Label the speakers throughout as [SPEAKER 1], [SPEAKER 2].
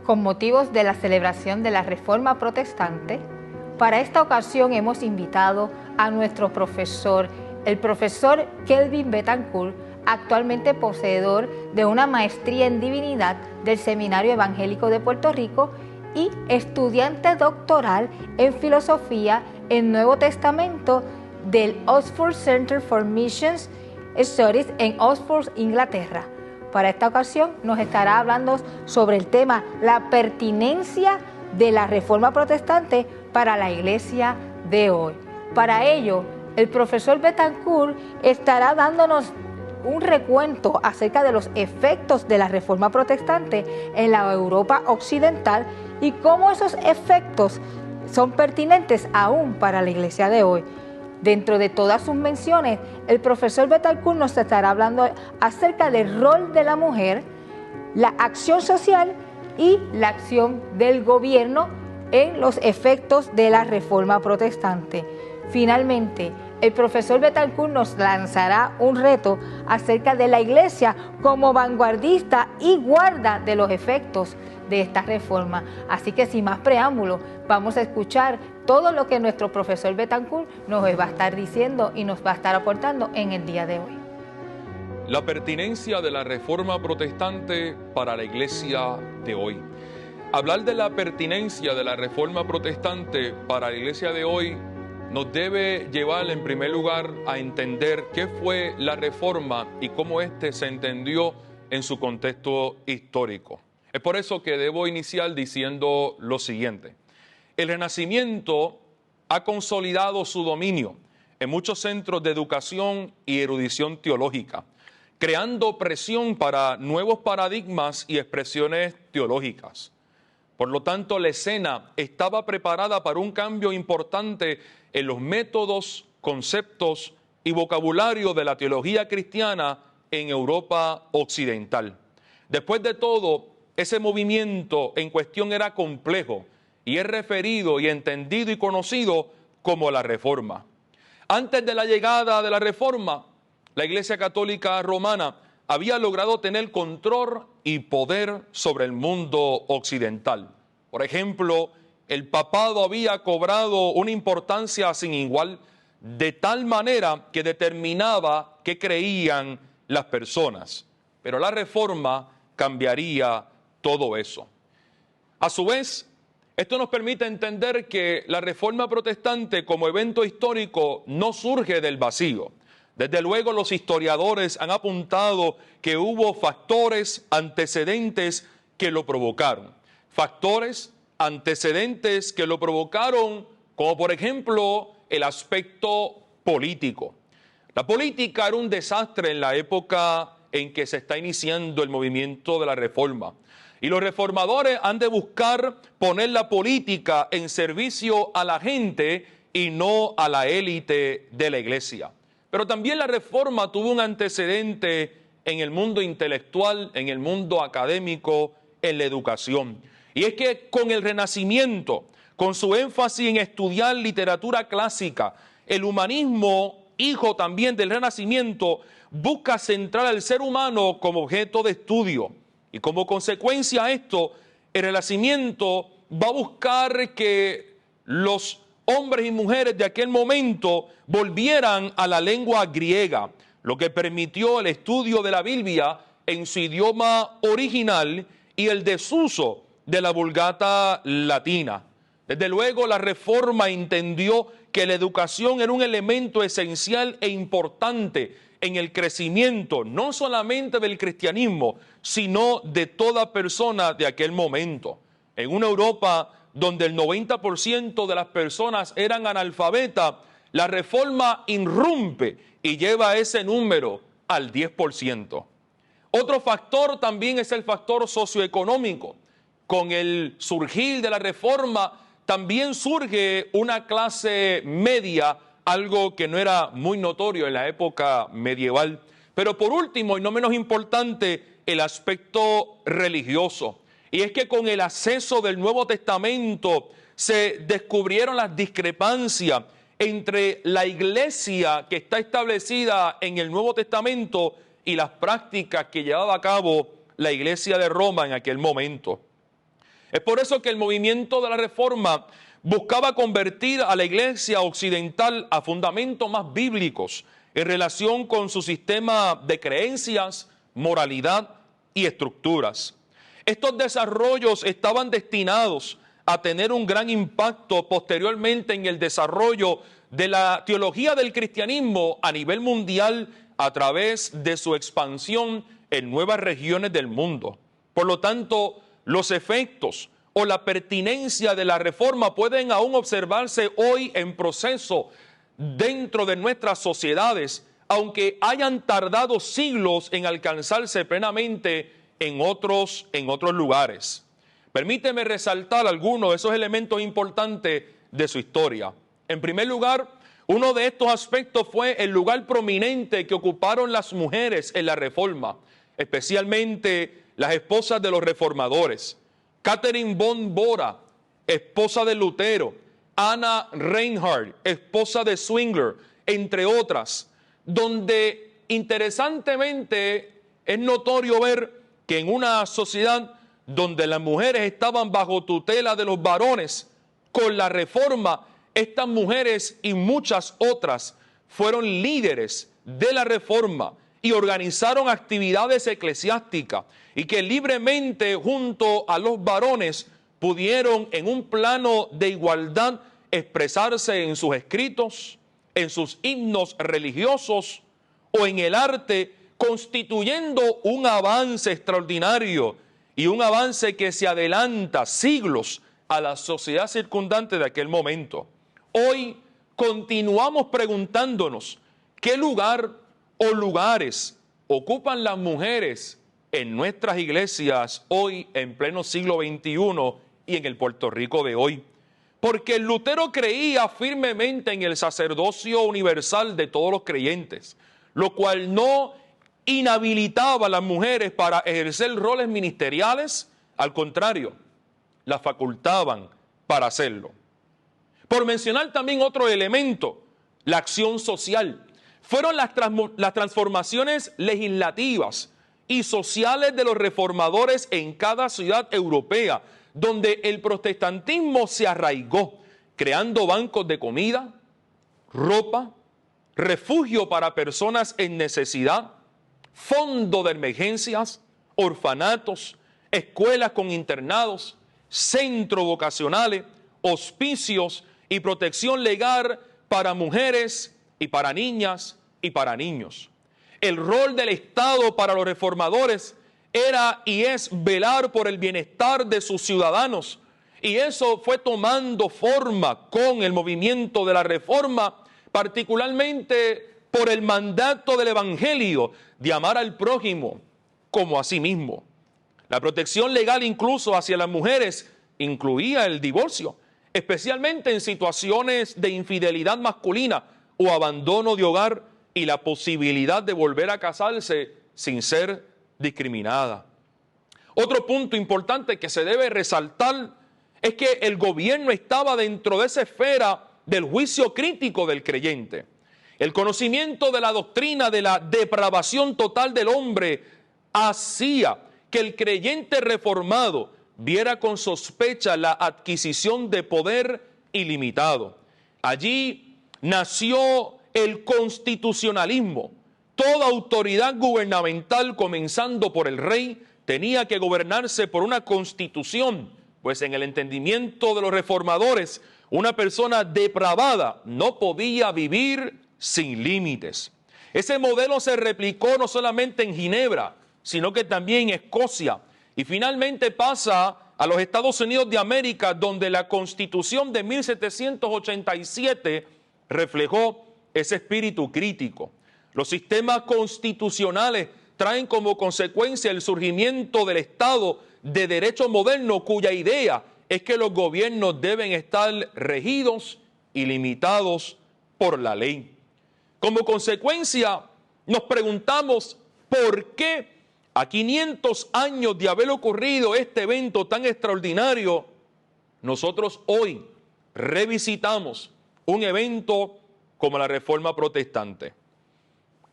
[SPEAKER 1] con motivos de la celebración de la Reforma Protestante. Para esta ocasión hemos invitado a nuestro profesor, el profesor Kelvin Betancourt, actualmente poseedor de una maestría en divinidad del Seminario Evangélico de Puerto Rico y estudiante doctoral en filosofía en Nuevo Testamento del Oxford Center for Missions Studies en Oxford, Inglaterra. Para esta ocasión nos estará hablando sobre el tema la pertinencia de la Reforma Protestante para la Iglesia de hoy. Para ello, el profesor Betancourt estará dándonos un recuento acerca de los efectos de la Reforma Protestante en la Europa occidental y cómo esos efectos son pertinentes aún para la Iglesia de hoy. Dentro de todas sus menciones, el profesor Betancourt nos estará hablando acerca del rol de la mujer, la acción social y la acción del gobierno en los efectos de la Reforma Protestante. Finalmente, el profesor Betancourt nos lanzará un reto acerca de la Iglesia como vanguardista y guarda de los efectos de esta reforma. Así que sin más preámbulos, vamos a escuchar todo lo que nuestro profesor Betancourt nos va a estar diciendo y nos va a estar aportando en el día de hoy.
[SPEAKER 2] La pertinencia de la Reforma Protestante para la Iglesia de hoy. Hablar de la pertinencia de la Reforma Protestante para la Iglesia de hoy nos debe llevar en primer lugar a entender qué fue la Reforma y cómo éste se entendió en su contexto histórico. Es por eso que debo iniciar diciendo lo siguiente. El Renacimiento ha consolidado su dominio en muchos centros de educación y erudición teológica, creando presión para nuevos paradigmas y expresiones teológicas. Por lo tanto, la escena estaba preparada para un cambio importante en los métodos, conceptos y vocabulario de la teología cristiana en Europa occidental. Después de todo, ese movimiento en cuestión era complejo y es referido y entendido y conocido como la Reforma. Antes de la llegada de la Reforma, la Iglesia Católica Romana había logrado tener control y poder sobre el mundo occidental. Por ejemplo, el papado había cobrado una importancia sin igual, de tal manera que determinaba qué creían las personas. Pero la Reforma cambiaría todo eso. A su vez, esto nos permite entender que la Reforma Protestante como evento histórico no surge del vacío. Desde luego, los historiadores han apuntado que hubo factores antecedentes que lo provocaron. Factores antecedentes que lo provocaron, como por ejemplo el aspecto político. La política era un desastre en la época en que se está iniciando el movimiento de la Reforma. Y los reformadores han de buscar poner la política en servicio a la gente y no a la élite de la Iglesia. Pero también la Reforma tuvo un antecedente en el mundo intelectual, en el mundo académico, en la educación. Y es que con el Renacimiento, con su énfasis en estudiar literatura clásica, el humanismo, hijo también del Renacimiento, busca centrar al ser humano como objeto de estudio. Y como consecuencia a esto, el Renacimiento va a buscar que los hombres y mujeres de aquel momento volvieran a la lengua griega, lo que permitió el estudio de la Biblia en su idioma original y el desuso de la Vulgata latina. Desde luego, la Reforma entendió que la educación era un elemento esencial e importante en el crecimiento, no solamente del cristianismo, sino de toda persona de aquel momento. En una Europa donde el 90% de las personas eran analfabetas, la Reforma irrumpe y lleva ese número al 10%. Otro factor también es el factor socioeconómico. Con el surgir de la Reforma también surge una clase media, algo que no era muy notorio en la época medieval. Pero por último, y no menos importante, el aspecto religioso. Y es que con el acceso del Nuevo Testamento se descubrieron las discrepancias entre la iglesia que está establecida en el Nuevo Testamento y las prácticas que llevaba a cabo la iglesia de Roma en aquel momento. Es por eso que el movimiento de la Reforma buscaba convertir a la Iglesia occidental a fundamentos más bíblicos en relación con su sistema de creencias, moralidad y estructuras. Estos desarrollos estaban destinados a tener un gran impacto posteriormente en el desarrollo de la teología del cristianismo a nivel mundial a través de su expansión en nuevas regiones del mundo. Por lo tanto, los efectos o la pertinencia de la Reforma pueden aún observarse hoy en proceso dentro de nuestras sociedades, aunque hayan tardado siglos en alcanzarse plenamente en otros lugares. Permíteme resaltar algunos de esos elementos importantes de su historia. En primer lugar, uno de estos aspectos fue el lugar prominente que ocuparon las mujeres en la Reforma, especialmente las esposas de los reformadores. Catherine von Bora, esposa de Lutero, Anna Reinhardt, esposa de Zwingli, entre otras, donde interesantemente es notorio ver que en una sociedad donde las mujeres estaban bajo tutela de los varones, con la Reforma, estas mujeres y muchas otras fueron líderes de la Reforma y organizaron actividades eclesiásticas y que libremente junto a los varones pudieron en un plano de igualdad expresarse en sus escritos, en sus himnos religiosos o en el arte, constituyendo un avance extraordinario y un avance que se adelanta siglos a la sociedad circundante de aquel momento. Hoy continuamos preguntándonos qué lugar o lugares ocupan las mujeres en nuestras iglesias hoy en pleno siglo XXI y en el Puerto Rico de hoy. Porque Lutero creía firmemente en el sacerdocio universal de todos los creyentes, lo cual no inhabilitaba a las mujeres para ejercer roles ministeriales, al contrario, las facultaban para hacerlo. Por mencionar también otro elemento, la acción social. Fueron las transformaciones legislativas y sociales de los reformadores en cada ciudad europea, donde el protestantismo se arraigó, creando bancos de comida, ropa, refugio para personas en necesidad, fondo de emergencias, orfanatos, escuelas con internados, centros vocacionales, hospicios y protección legal para mujeres y para niñas y para niños. El rol del Estado para los reformadores era y es velar por el bienestar de sus ciudadanos, y eso fue tomando forma con el movimiento de la Reforma, particularmente por el mandato del Evangelio de amar al prójimo como a sí mismo. La protección legal incluso hacia las mujeres incluía el divorcio, especialmente en situaciones de infidelidad masculina o abandono de hogar y la posibilidad de volver a casarse sin ser discriminada. Otro punto importante que se debe resaltar es que el gobierno estaba dentro de esa esfera del juicio crítico del creyente. El conocimiento de la doctrina de la depravación total del hombre hacía que el creyente reformado viera con sospecha la adquisición de poder ilimitado. Allí nació el constitucionalismo. Toda autoridad gubernamental, comenzando por el rey, tenía que gobernarse por una constitución, pues en el entendimiento de los reformadores, una persona depravada no podía vivir sin límites. Ese modelo se replicó no solamente en Ginebra, sino que también en Escocia, y finalmente pasa a los Estados Unidos de América, donde la Constitución de 1787 reflejó ese espíritu crítico. Los sistemas constitucionales traen como consecuencia el surgimiento del Estado de derecho moderno, cuya idea es que los gobiernos deben estar regidos y limitados por la ley. Como consecuencia, nos preguntamos por qué a 500 años de haber ocurrido este evento tan extraordinario, nosotros hoy revisitamos un evento como la Reforma Protestante.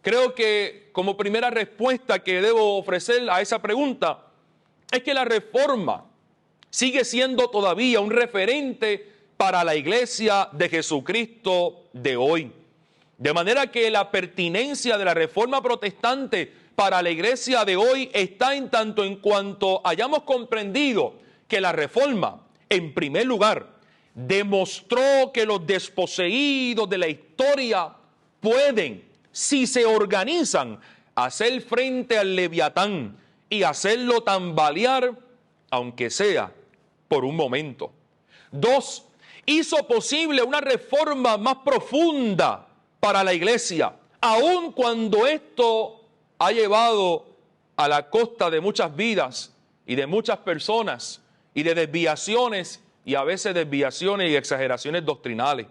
[SPEAKER 2] Creo que como primera respuesta que debo ofrecer a esa pregunta es que la Reforma sigue siendo todavía un referente para la iglesia de Jesucristo de hoy. De manera que la pertinencia de la reforma protestante para la iglesia de hoy está en tanto en cuanto hayamos comprendido que la reforma, en primer lugar, demostró que los desposeídos de la historia pueden, si se organizan, hacer frente al Leviatán y hacerlo tambalear, aunque sea por un momento. 2, hizo posible una reforma más profunda para la iglesia, aun cuando esto ha llevado a la costa de muchas vidas y de muchas personas y de desviaciones y a veces desviaciones y exageraciones doctrinales.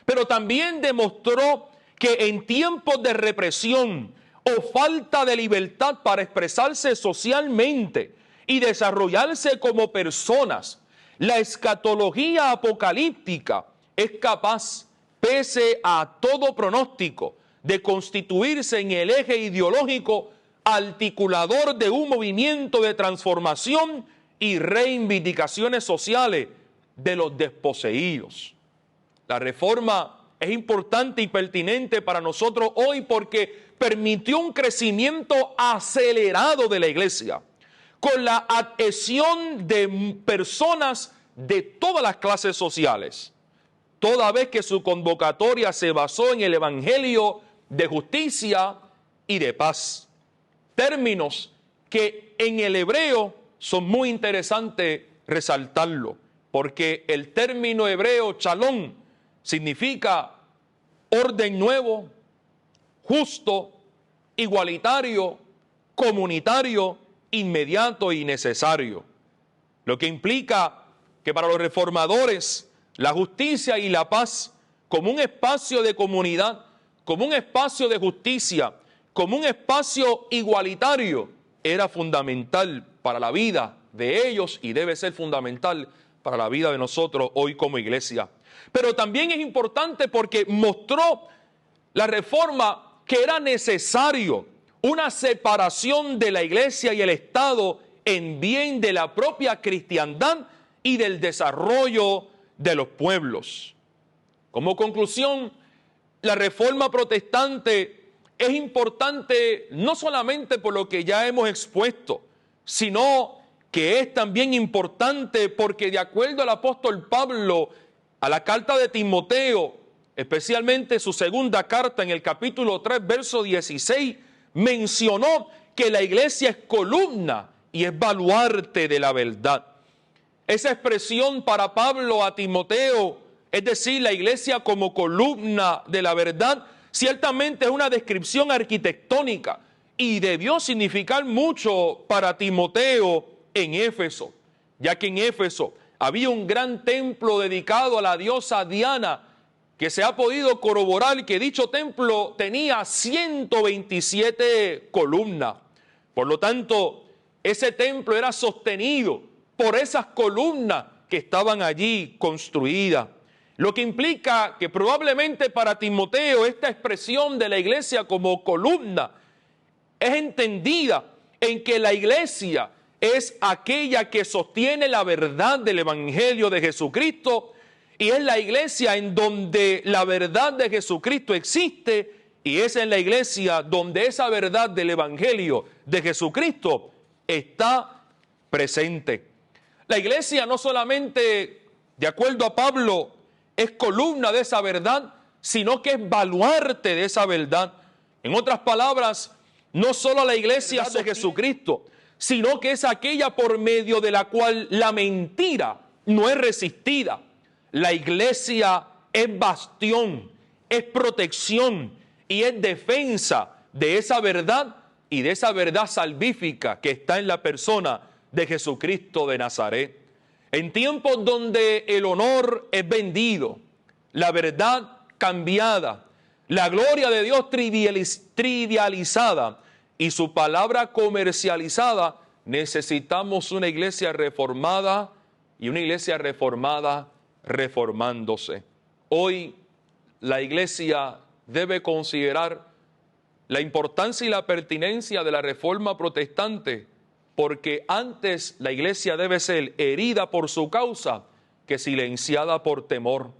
[SPEAKER 2] Pero también demostró que en tiempos de represión o falta de libertad para expresarse socialmente y desarrollarse como personas, la escatología apocalíptica es capaz, pese a todo pronóstico, de constituirse en el eje ideológico articulador de un movimiento de transformación y reivindicaciones sociales de los desposeídos. La reforma es importante y pertinente para nosotros hoy porque permitió un crecimiento acelerado de la iglesia, con la adhesión de personas de todas las clases sociales, toda vez que su convocatoria se basó en el evangelio de justicia y de paz. Términos que en el hebreo son muy interesantes resaltarlo, porque el término hebreo shalom significa orden nuevo, justo, igualitario, comunitario, inmediato y necesario. Lo que implica que para los reformadores la justicia y la paz, como un espacio de comunidad, como un espacio de justicia, como un espacio igualitario, era fundamental para la vida de ellos y debe ser fundamental para la vida de nosotros hoy como iglesia. Pero también es importante porque mostró la reforma que era necesario una separación de la iglesia y el Estado en bien de la propia cristiandad y del desarrollo de los pueblos. Como conclusión, la reforma protestante es importante no solamente por lo que ya hemos expuesto, sino que es también importante porque de acuerdo al apóstol Pablo a la carta de Timoteo, especialmente su segunda carta en el capítulo 3, verso 16, mencionó que la iglesia es columna y es baluarte de la verdad. Esa expresión para Pablo a Timoteo, es decir, la iglesia como columna de la verdad, ciertamente es una descripción arquitectónica y debió significar mucho para Timoteo en Éfeso, ya que en Éfeso había un gran templo dedicado a la diosa Diana, que se ha podido corroborar que dicho templo tenía 127 columnas. Por lo tanto, ese templo era sostenido por esas columnas que estaban allí construidas. Lo que implica que probablemente para Timoteo esta expresión de la iglesia como columna es entendida en que la iglesia es aquella que sostiene la verdad del evangelio de Jesucristo y es la iglesia en donde la verdad de Jesucristo existe y es en la iglesia donde esa verdad del evangelio de Jesucristo está presente. La iglesia no solamente, de acuerdo a Pablo, es columna de esa verdad, sino que es baluarte de esa verdad. En otras palabras, no solo la iglesia de Jesucristo, sino que es aquella por medio de la cual la mentira no es resistida. La iglesia es bastión, es protección y es defensa de esa verdad y de esa verdad salvífica que está en la persona de Jesucristo de Nazaret. En tiempos donde el honor es vendido, la verdad cambiada, la gloria de Dios trivializada y su palabra comercializada, necesitamos una iglesia reformada y una iglesia reformada reformándose. Hoy la iglesia debe considerar la importancia y la pertinencia de la reforma protestante porque antes la iglesia debe ser herida por su causa que silenciada por temor.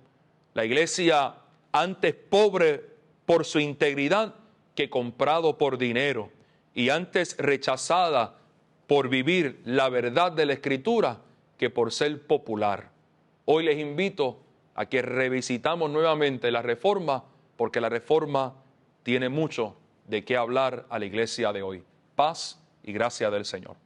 [SPEAKER 2] La iglesia antes pobre por su integridad que comprado por dinero, y antes rechazada por vivir la verdad de la Escritura que por ser popular. Hoy les invito a que revisitamos nuevamente la Reforma, porque la Reforma tiene mucho de qué hablar a la iglesia de hoy. Paz y gracia del Señor.